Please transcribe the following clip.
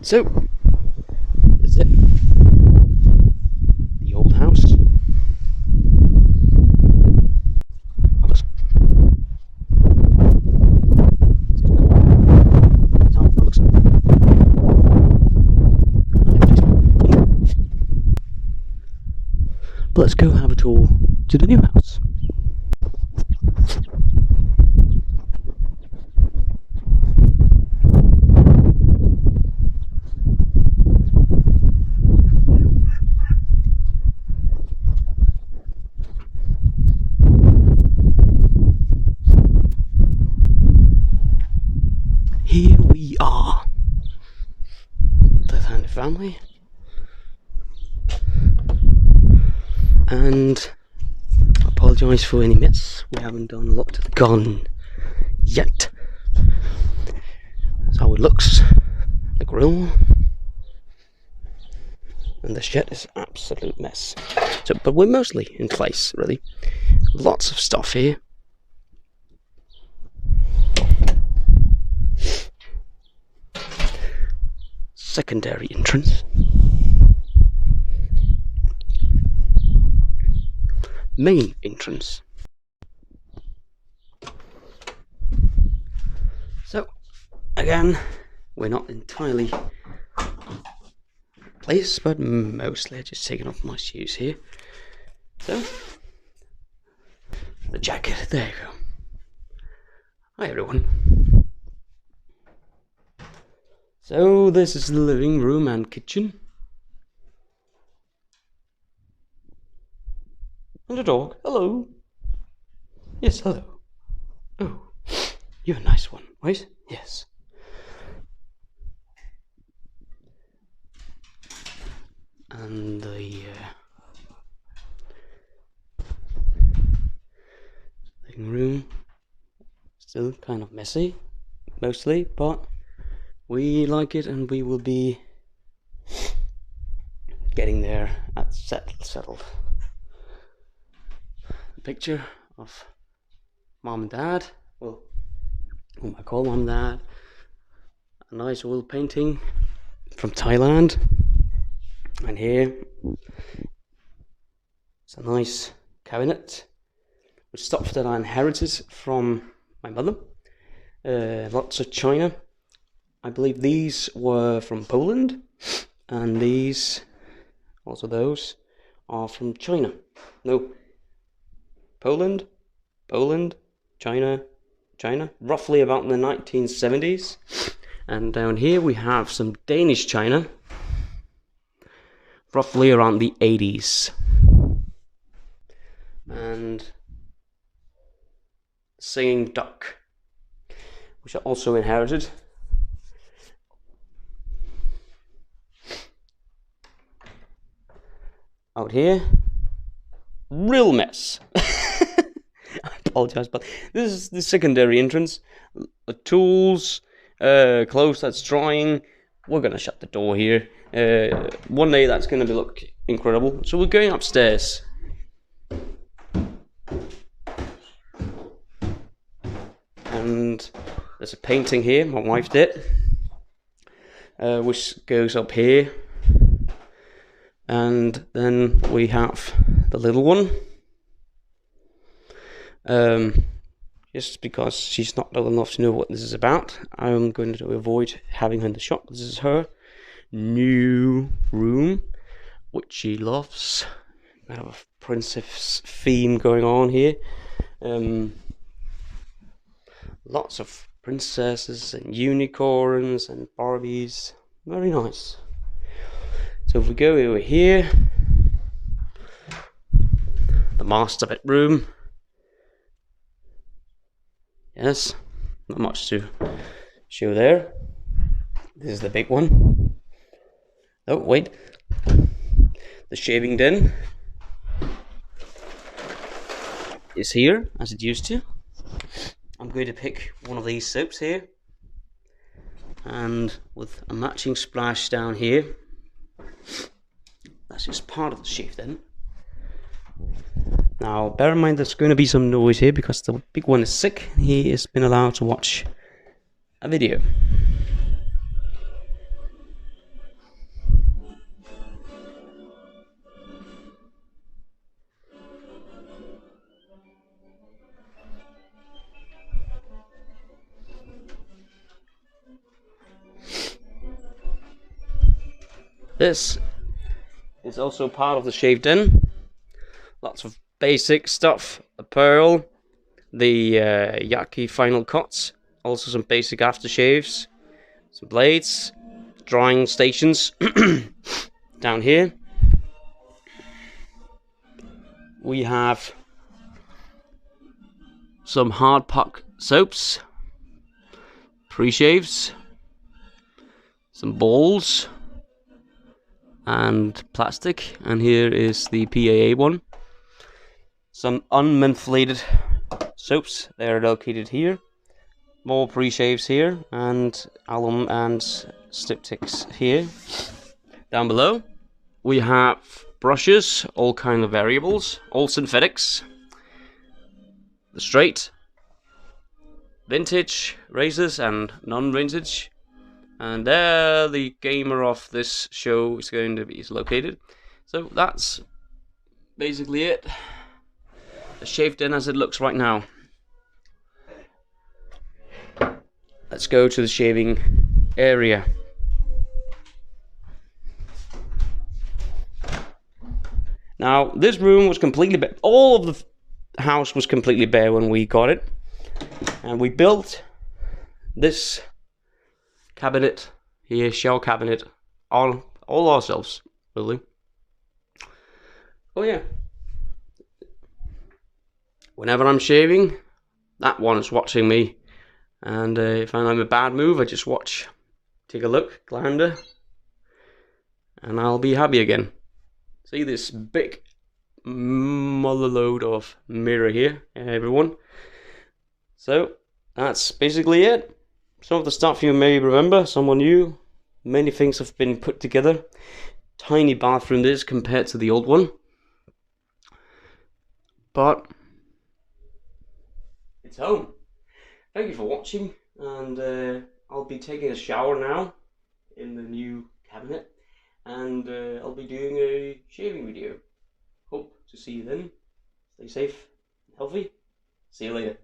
So, this is it. The old house. But let's go have a tour to the new house. Here we are, the Thunder family, and I apologise for any mess. We haven't done a lot to the garden yet. That's how it looks. The grill and the shed is an absolute mess. So, but we're mostly in place, really. Lots of stuff here. Secondary entrance. Main entrance. So, again, we're not entirely place, but mostly I'm just taking off my shoes here. So, the jacket, there you go. Hi everyone. So this is the living room and kitchen. And a dog. Hello. Yes, hello. Oh, you're a nice one, right? Yes. And the living room, still kind of messy, mostly, but we like it, and we will be getting there at settled. A picture of mom and dad, well, whom I call mom and dad. A nice oil painting from Thailand, and here it's a nice cabinet with stuff that I inherited from my mother. Lots of china. I believe these were from Poland, and these, also those, are from China. No, Poland, China, roughly about the 1970s. And down here we have some Danish china, roughly around the 80s. And singing duck, which I also inherited. Out here, real mess. I apologize, but this is the secondary entrance. Tools, clothes that's drying. We're gonna shut the door here. One day that's gonna look incredible. So we're going upstairs. And there's a painting here my wife did, which goes up here. And then we have the little one. Just because she's not old enough to know what this is about, I'm going to avoid having her in the shop. This is her new room, which she loves. I have a princess theme going on here. Lots of princesses and unicorns and Barbies. Very nice. So if we go over here, the master bedroom. Yes, not much to show there. This is the big one. Oh, wait. The shaving den is here, as it used to. I'm going to pick one of these soaps here, and with a matching splash down here. That's just part of the shift then. Now bear in mind there's going to be some noise here because the big one is sick. He has been allowed to watch a video. This is also part of the shave den. Lots of basic stuff, a pearl, the Yaki final cuts, also some basic aftershaves, some blades, drying stations. Down here we have some hard puck soaps, pre-shaves, some balls and plastic, and here is the PAA one. Some unmentholated soaps, they are located here. More pre-shaves here, and alum and styptics here. Down below we have brushes, all kind of variables, all synthetics, the straight, vintage razors and non-vintage, and there the gamer of this show is going to be located. So that's basically it, the shave den as it looks right now. Let's go to the shaving area. Now, this room was completely bare. All of the house was completely bare when we got it. And we built this cabinet here, shell cabinet, all ourselves, really. Oh yeah. Whenever I'm shaving, that one is watching me. And if I'm in a bad move, I just watch, take a look, glander, and I'll be happy again. See this big mother load of mirror here, everyone. So that's basically it. Some of the stuff you may remember, someone new. Many things have been put together. Tiny bathroom this compared to the old one, but it's home. Thank you for watching, and I'll be taking a shower now in the new cabinet, and I'll be doing a shaving video. Hope to see you then. Stay safe, healthy. See you later.